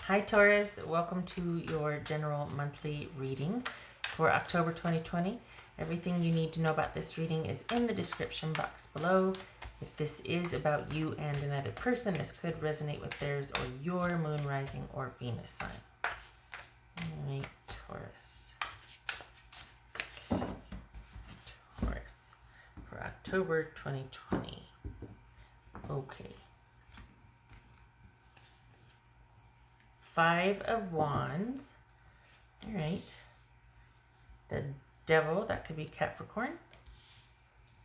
Hi Taurus, welcome to your general monthly reading for October 2020. Everything you need to know about this reading is in the description box below. If this is about you and another person, this could resonate with theirs or your moon, rising, or Venus sign. Alright, Taurus. Taurus for October 2020. Okay. 5 of Wands. All right. The Devil, that could be Capricorn.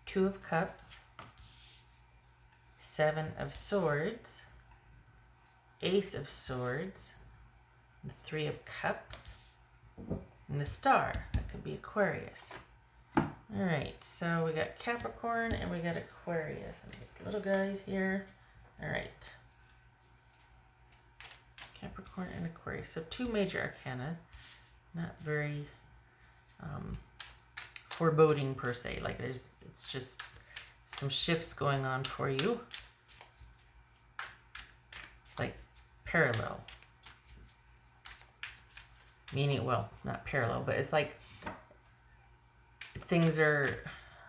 2 of Cups. 7 of Swords. Ace of Swords. The 3 of Cups. And the Star, that could be Aquarius. All right, so we got Capricorn and we got Aquarius. Let me get the little guys here. All right. Capricorn and Aquarius. So 2 major arcana. Not very foreboding per se. Like it's just some shifts going on for you. It's like parallel. Meaning, well, not parallel, but it's like things are,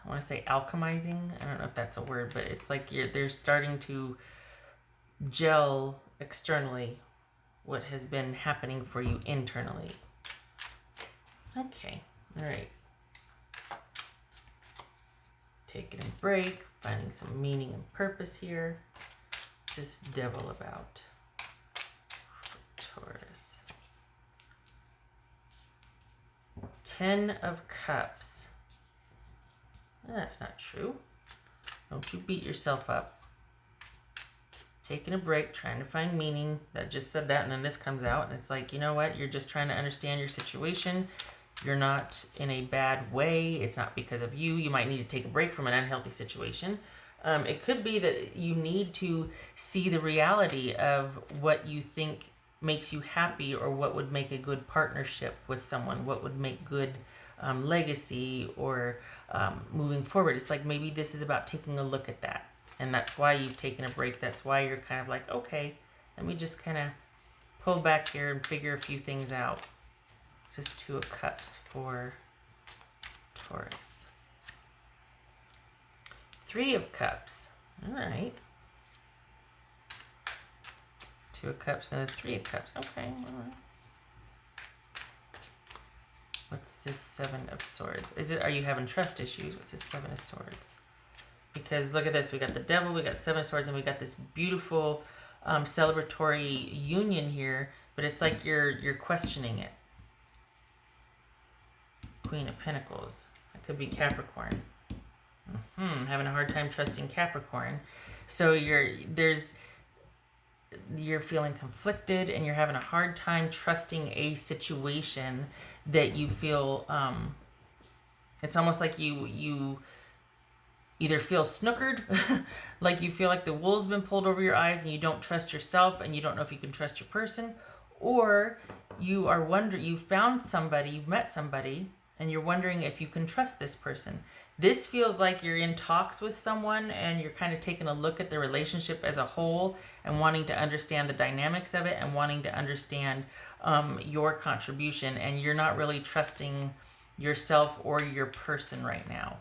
I want to say alchemizing. I don't know if that's a word, but it's like they're starting to gel externally what has been happening for you internally. Okay, all right. Taking a break, finding some meaning and purpose here. What's this Devil about? Taurus. 10 of Cups. That's not true. Don't you beat yourself up. Taking a break, trying to find meaning. That just said that, and then this comes out, and it's like, you know what? You're just trying to understand your situation. You're not in a bad way. It's not because of you. You might need to take a break from an unhealthy situation. It could be that you need to see the reality of what you think makes you happy, or what would make a good partnership with someone, what would make good legacy, or moving forward. It's like maybe this is about taking a look at that. And that's why you've taken a break. That's why you're kind of like, okay, let me just kind of pull back here and figure a few things out. This is 2 of Cups for Taurus. 3 of Cups. All right. 2 of Cups and a 3 of Cups. Okay, all right. What's this 7 of Swords? Are you having trust issues? What's this 7 of Swords? Because look at this, we got the Devil, we got 7 of Swords, and we got this beautiful celebratory union here, but it's like you're questioning it. Queen of Pentacles. That could be Capricorn. Having a hard time trusting Capricorn. So you're feeling conflicted, and you're having a hard time trusting a situation that you feel it's almost like you either feel snookered, like you feel like the wool's been pulled over your eyes and you don't trust yourself and you don't know if you can trust your person, or you are wondering, you found somebody, you've met somebody, and you're wondering if you can trust this person. This feels like you're in talks with someone and you're kind of taking a look at the relationship as a whole and wanting to understand the dynamics of it and wanting to understand your contribution, and you're not really trusting yourself or your person right now.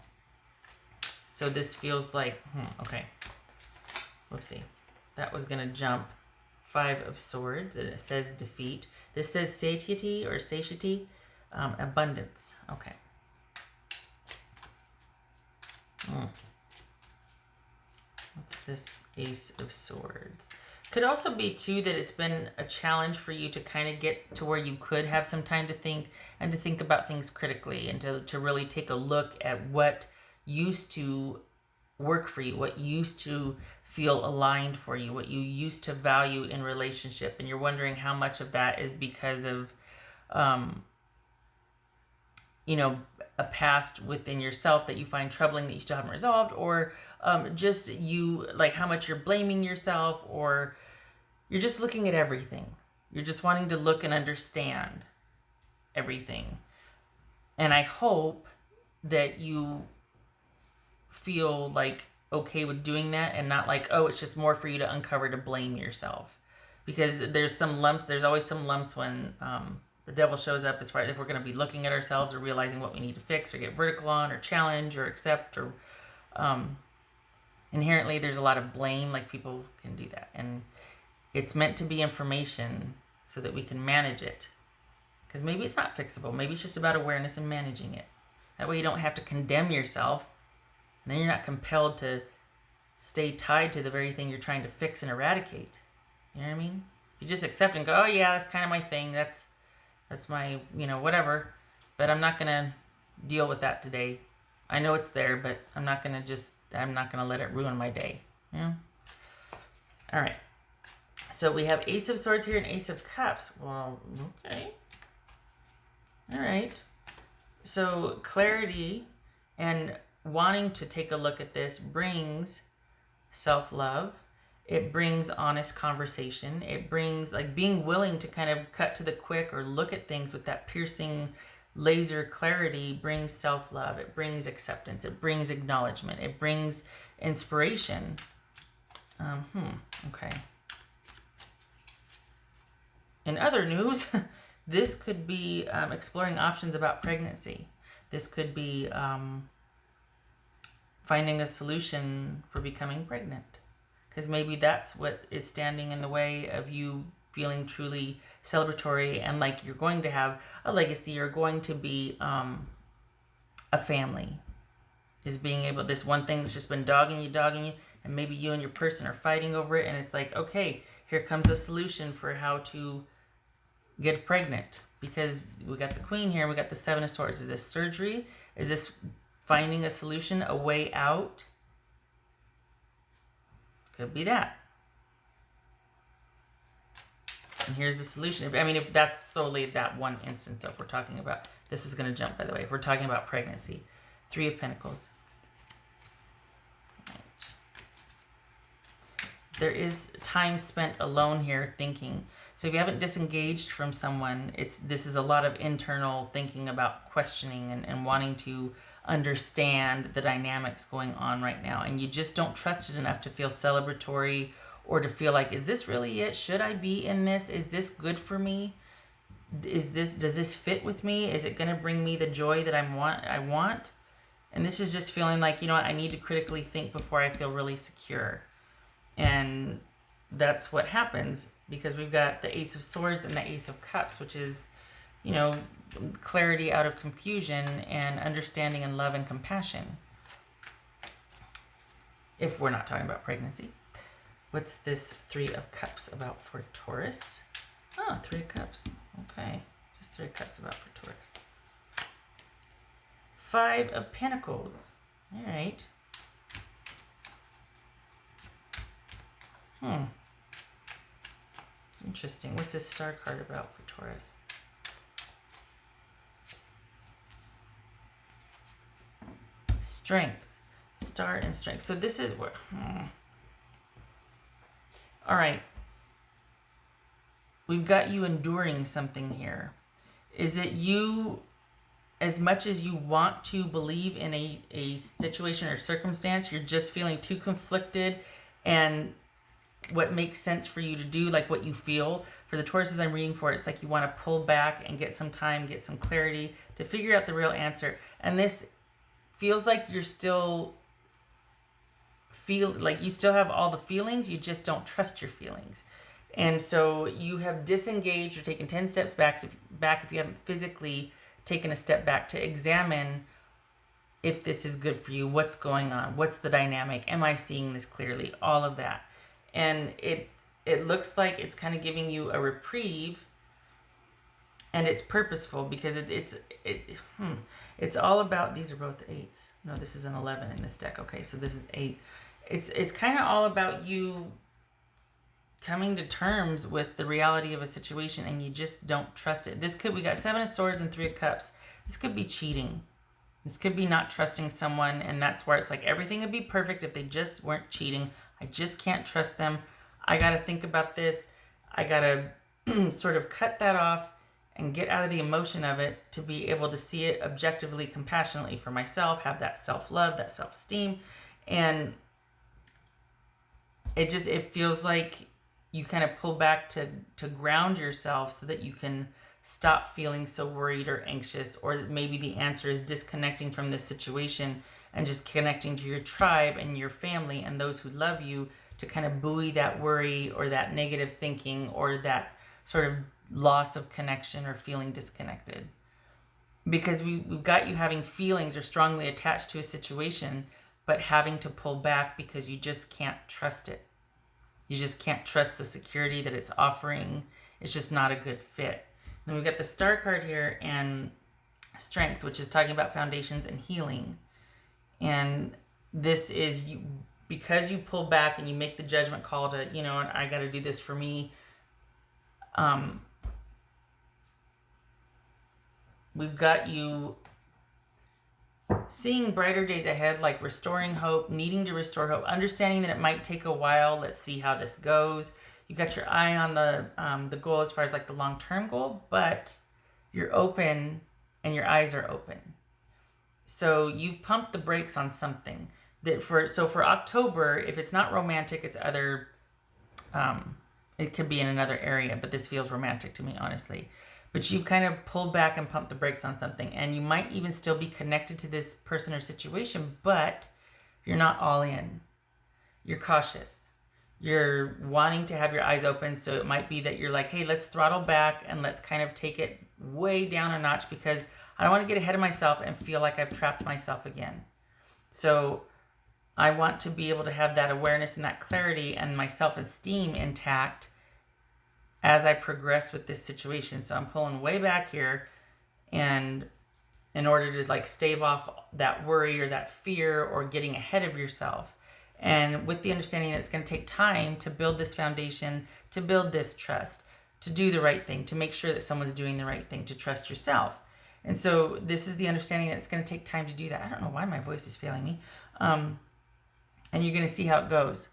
So this feels like, okay, whoopsie. That was going to jump. 5 of Swords, and it says defeat. This says satiety or satiety, abundance. Okay. What's this Ace of Swords? Could also be, too, that it's been a challenge for you to kind of get to where you could have some time to think and to think about things critically, and to really take a look at what used to work for you, what used to feel aligned for you, what you used to value in relationship, and you're wondering how much of that is because of a past within yourself that you find troubling that you still haven't resolved, or just you, like how much you're blaming yourself, or you're just looking at everything. You're just wanting to look and understand everything. And I hope that you feel like okay with doing that, and not like, oh, it's just more for you to uncover to blame yourself. because there's some lumps. There's always some lumps when the devil shows up, as far as if we're going to be looking at ourselves or realizing what we need to fix or get vertical on or challenge or accept, or inherently there's a lot of blame. Like, people can do that, and it's meant to be information so that we can manage it, because maybe it's not fixable. Maybe it's just about awareness and managing it. That way you don't have to condemn yourself, and then you're not compelled to stay tied to the very thing you're trying to fix and eradicate. You know what I mean? You just accept and go, oh yeah, that's kind of my thing. That's my, whatever. But I'm not going to deal with that today. I know it's there, but I'm not going to let it ruin my day. Yeah. All right. So we have Ace of Swords here and Ace of Cups. Well, okay. All right. So clarity and wanting to take a look at this brings self-love. It brings honest conversation. It brings, like, being willing to kind of cut to the quick or look at things with that piercing laser clarity brings self-love. It brings acceptance. It brings acknowledgement. It brings inspiration. Okay. In other news, this could be exploring options about pregnancy. This could be finding a solution for becoming pregnant. Because maybe that's what is standing in the way of you feeling truly celebratory and like you're going to have a legacy or going to be a family. Is being able, this one thing that's just been dogging you, and maybe you and your person are fighting over it, and it's like, okay, here comes a solution for how to get pregnant. Because we got the Queen here, and we got the Seven of Swords. Is this surgery? Is this finding a solution, a way out? Could be that. And here's the solution. If that's solely that one instance, so if we're talking about, this is going to jump, by the way, if we're talking about pregnancy. Three of Pentacles. Right. There is time spent alone here thinking. So if you haven't disengaged from someone, this is a lot of internal thinking about questioning and wanting to understand the dynamics going on right now. And you just don't trust it enough to feel celebratory or to feel like, is this really it? Should I be in this? Is this good for me? Does this fit with me? Is it going to bring me the joy that I want? And this is just feeling like, I need to critically think before I feel really secure. And that's what happens because we've got the Ace of Swords and the Ace of Cups, which is, clarity out of confusion and understanding and love and compassion. If we're not talking about pregnancy. What's this Three of Cups about for Taurus? Oh, Three of Cups. Okay. What's this Three of Cups about for Taurus? Five of Pentacles. All right. Interesting. What's this Star card about for Taurus? Strength. Star and strength. So this is what... All right. We've got you enduring something here. Is it you, as much as you want to believe in a situation or circumstance, you're just feeling too conflicted, and what makes sense for you to do, like what you feel? For the Tauruses I'm reading for, it's like you want to pull back and get some time, get some clarity to figure out the real answer. And this feels like you're still you still have all the feelings, you just don't trust your feelings. And so you have disengaged or taken 10 steps back if you haven't physically taken a step back to examine if this is good for you, what's going on, what's the dynamic, am I seeing this clearly, all of that. And it looks like it's kind of giving you a reprieve, and it's purposeful because it's all about, these are both 8s. No, this is an 11 in this deck. Okay, so this is 8. It's kind of all about you coming to terms with the reality of a situation, and you just don't trust it. We got 7 of Swords and 3 of Cups. This could be cheating. This could be not trusting someone, and that's where it's like everything would be perfect if they just weren't cheating. I just can't trust them. I got to think about this. I got to sort of cut that off and get out of the emotion of it to be able to see it objectively, compassionately for myself, have that self-love, that self-esteem. And it feels like you kind of pull back to ground yourself so that you can stop feeling so worried or anxious, or maybe the answer is disconnecting from this situation and just connecting to your tribe and your family and those who love you to kind of buoy that worry or that negative thinking or that sort of loss of connection or feeling disconnected. Because we've got you having feelings or strongly attached to a situation, but having to pull back because you just can't trust it. You just can't trust the security that it's offering. It's just not a good fit. Then we've got the Star card here and Strength, which is talking about foundations and healing. And this is you, because you pull back and you make the judgment call to, you know, I got to do this for me. We've got you seeing brighter days ahead, like restoring hope, needing to restore hope, understanding that it might take a while. Let's see how this goes. You got your eye on the goal as far as like the long-term goal, but you're open and your eyes are open. So you've pumped the brakes on something that for October, if it's not romantic, it's other, it could be in another area, but this feels romantic to me, honestly. But you've kind of pulled back and pumped the brakes on something, and you might even still be connected to this person or situation, but you're not all in. You're cautious. You're wanting to have your eyes open, so it might be that you're like, hey, let's throttle back and let's kind of take it way down a notch because I don't want to get ahead of myself and feel like I've trapped myself again. So I want to be able to have that awareness and that clarity and my self-esteem intact as I progress with this situation. So I'm pulling way back here, and in order to like stave off that worry or that fear or getting ahead of yourself. And with the understanding that it's going to take time to build this foundation, to build this trust, to do the right thing, to make sure that someone's doing the right thing, to trust yourself. And so this is the understanding that it's going to take time to do that. I don't know why my voice is failing me. And you're going to see how it goes.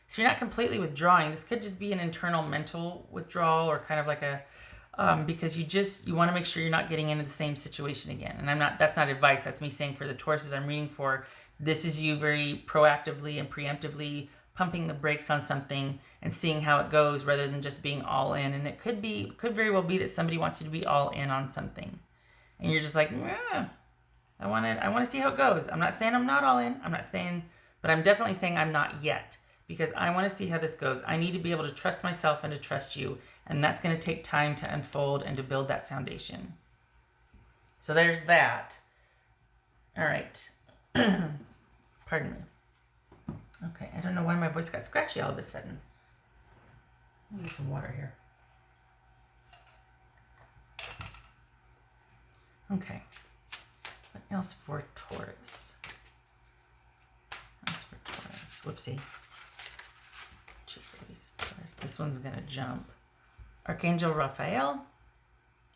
So you're not completely withdrawing. This could just be an internal mental withdrawal or kind of like a, because you want to make sure you're not getting into the same situation again. And that's not advice. That's me saying for the Tauruses I'm reading for, this is you very proactively and preemptively pumping the brakes on something and seeing how it goes rather than just being all in. And it could very well be that somebody wants you to be all in on something. And you're just like, I want to see how it goes. I'm not saying I'm not all in. But I'm definitely saying I'm not yet. Because I want to see how this goes. I need to be able to trust myself and to trust you. And that's going to take time to unfold and to build that foundation. So there's that. All right. Pardon me. Okay, I don't know why my voice got scratchy all of a sudden. I'll get some water here. Okay. What else for Taurus? Whoopsie. This one's going to jump. Archangel Raphael,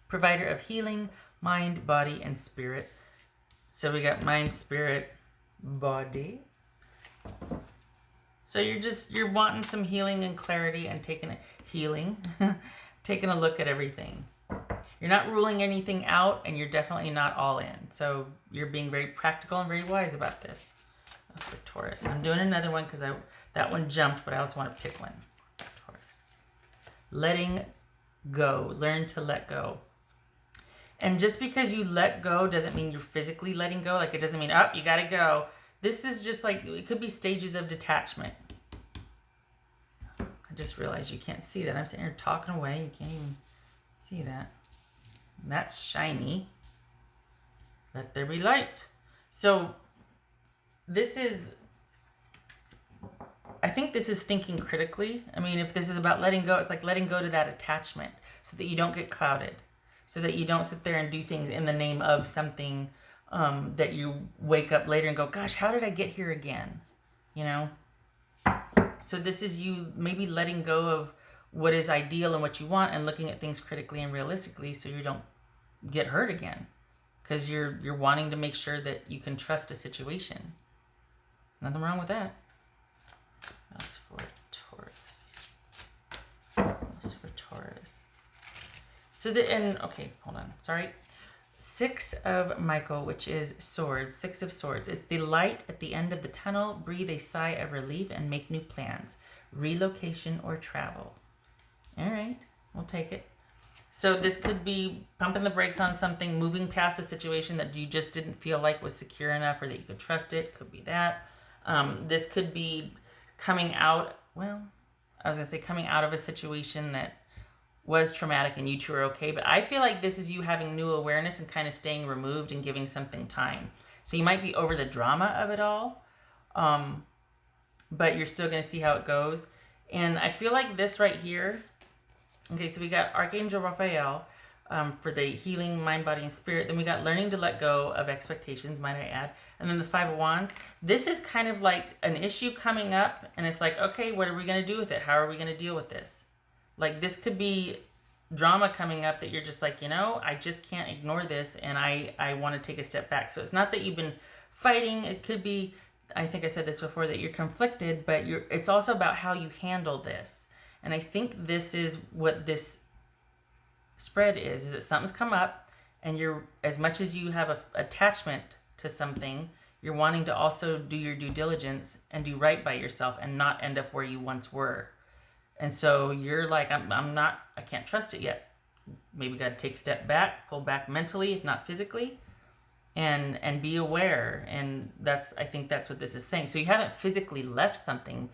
provider of healing, mind, body, and spirit. So we got mind, spirit, body. So you're wanting some healing and clarity and taking a look at everything. You're not ruling anything out, and you're definitely not all in. So you're being very practical and very wise about this. That's for Taurus. I'm doing another one because that one jumped, but I also want to pick one. Taurus. Letting go. Learn to let go. And just because you let go doesn't mean you're physically letting go. Like it doesn't mean, you got to go. This is just like, it could be stages of detachment. I just realized you can't see that. I'm sitting here talking away. You can't even see that. And that's shiny. Let there be light. So I think this is thinking critically. I mean, if this is about letting go, it's like letting go to that attachment so that you don't get clouded, so that you don't sit there and do things in the name of something that you wake up later and go, gosh, how did I get here again? You know? So this is you maybe letting go of what is ideal and what you want and looking at things critically and realistically so you don't get hurt again. Because you're wanting to make sure that you can trust a situation. Nothing wrong with that. That's for Taurus. That's for Taurus. So okay, hold on. Sorry. 6 of Michael, which is swords. 6 of swords. It's the light at the end of the tunnel. Breathe a sigh of relief and make new plans. Relocation or travel. We'll take it. So this could be pumping the brakes on something, moving past a situation that you just didn't feel like was secure enough or that you could trust it. Could be that. This could be coming out, well, I was going to say coming out of a situation that was traumatic and you two are okay. But I feel like this is you having new awareness and kind of staying removed and giving something time. So you might be over the drama of it all, but you're still going to see how it goes. And I feel like this right here, okay, so we got Archangel Raphael for the healing mind, body, and spirit. Then we got learning to let go of expectations, might I add. And then the Five of Wands. This is kind of like an issue coming up, and it's like, okay, what are we going to do with it? How are we going to deal with this? Like, this could be drama coming up that you're just like, I just can't ignore this, and I want to take a step back. So it's not that you've been fighting. It could be, I think I said this before, that you're conflicted, but it's also about how you handle this. And I think this is what this spread is that something's come up, and you're, as much as you have a attachment to something, you're wanting to also do your due diligence and do right by yourself and not end up where you once were. And so you're like, I can't trust it yet. Maybe got to take a step back, pull back mentally, if not physically, and be aware. And I think that's what this is saying. So you haven't physically left something,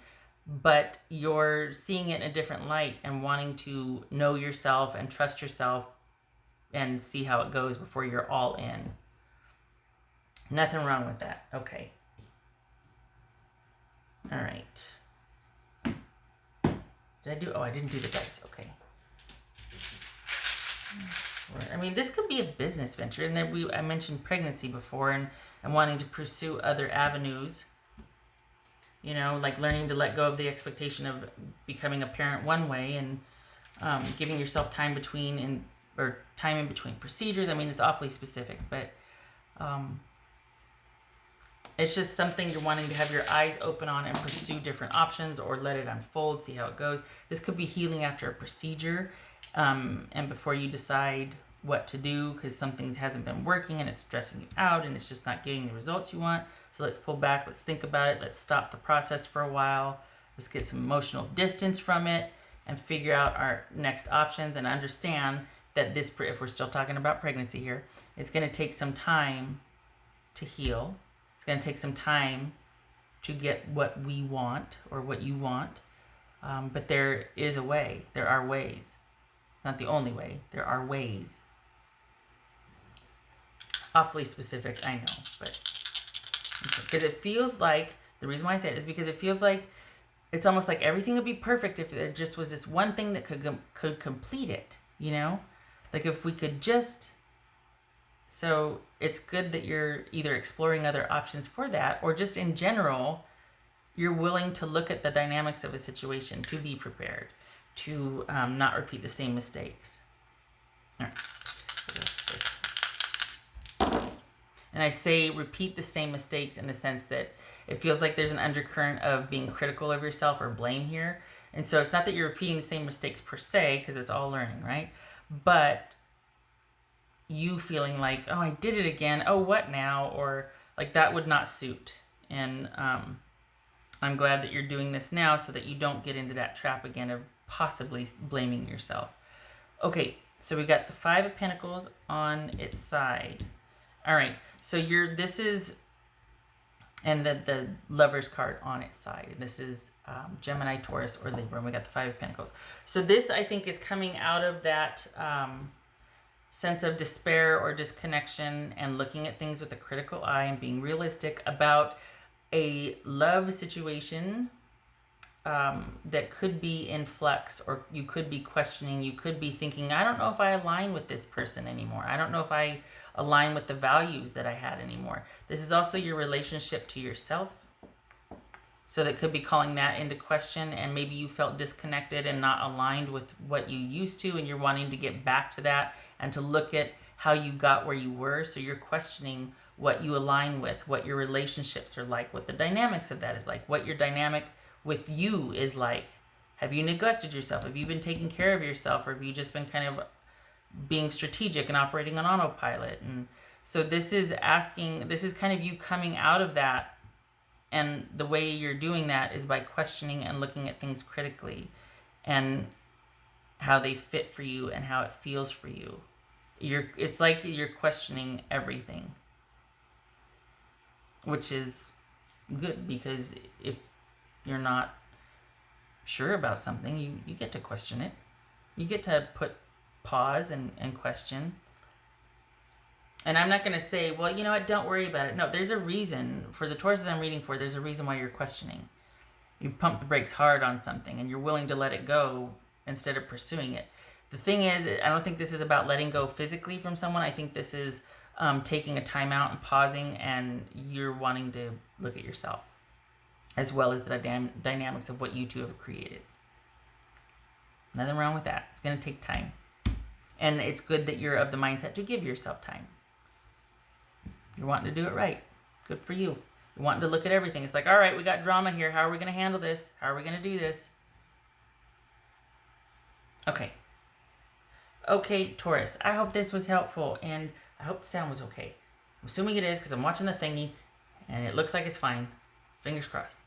but you're seeing it in a different light and wanting to know yourself and trust yourself and see how it goes before you're all in. Nothing wrong with that. Okay. All right. Did I do? Oh, I didn't do the dice. Okay. I mean, this could be a business venture. And then I mentioned pregnancy before and wanting to pursue other avenues. Like learning to let go of the expectation of becoming a parent one way and giving yourself time in between procedures. I mean, it's awfully specific, but it's just something you're wanting to have your eyes open on and pursue different options or let it unfold, see how it goes. This could be healing after a procedure and before you decide what to do because something hasn't been working and it's stressing you out and it's just not getting the results you want. So let's pull back, let's think about it, let's stop the process for a while, let's get some emotional distance from it and figure out our next options and understand that this, if we're still talking about pregnancy here, it's going to take some time to heal. It's going to take some time to get what we want or what you want. But there is a way. There are ways. It's not the only way. There are ways. Awfully specific, I know. But because it feels like, the reason why I say it is because it feels like it's almost like everything would be perfect if there just was this one thing that could complete it, Like if we could just... So it's good that you're either exploring other options for that or just in general, you're willing to look at the dynamics of a situation to be prepared, to not repeat the same mistakes. All right. And I say repeat the same mistakes in the sense that it feels like there's an undercurrent of being critical of yourself or blame here. And so it's not that you're repeating the same mistakes per se, because it's all learning, right? But you feeling like, oh, I did it again. Oh, what now? Or like that would not suit. And I'm glad that you're doing this now so that you don't get into that trap again of possibly blaming yourself. Okay, so we got the Five of Pentacles on its side. All right, so this is, and the Lover's card on its side. And this is Gemini, Taurus, or Libra. And we got the Five of Pentacles. So this, I think, is coming out of that sense of despair or disconnection and looking at things with a critical eye and being realistic about a love situation that could be in flux, or you could be questioning, you could be thinking, I don't know if I align with this person anymore. I don't know if I align with the values that I had anymore. This is also your relationship to yourself. So that could be calling that into question, and maybe you felt disconnected and not aligned with what you used to, and you're wanting to get back to that and to look at how you got where you were. So you're questioning what you align with, what your relationships are like, what the dynamics of that is like, what your dynamic with you is like. Have you neglected yourself? Have you been taking care of yourself? Or have you just been kind of being strategic and operating on autopilot? And so this is kind of you coming out of that. And the way you're doing that is by questioning and looking at things critically and how they fit for you and how it feels for you. It's like you're questioning everything, which is good, because if you're not sure about something, you get to question it. You get to put pause and question. And I'm not going to say, well, you know what, don't worry about it. No, there's a reason. For the Tauruses I'm reading for, there's a reason why you're questioning. You pump the brakes hard on something and you're willing to let it go instead of pursuing it. The thing is, I don't think this is about letting go physically from someone. I think this is taking a time out and pausing, and you're wanting to look at yourself, as well as the dynamics of what you two have created. Nothing wrong with that. It's going to take time. And it's good that you're of the mindset to give yourself time. You're wanting to do it right. Good for you. You're wanting to look at everything. It's like, all right, we got drama here. How are we going to handle this? How are we going to do this? Okay. Okay, Taurus, I hope this was helpful, and I hope the sound was okay. I'm assuming it is, because I'm watching the thingy, and it looks like it's fine. Fingers crossed.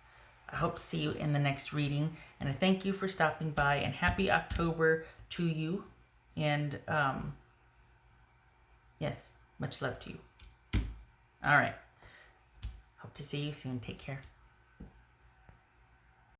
I hope to see you in the next reading, and I thank you for stopping by, and happy October to you. And, yes, much love to you. All right. Hope to see you soon. Take care.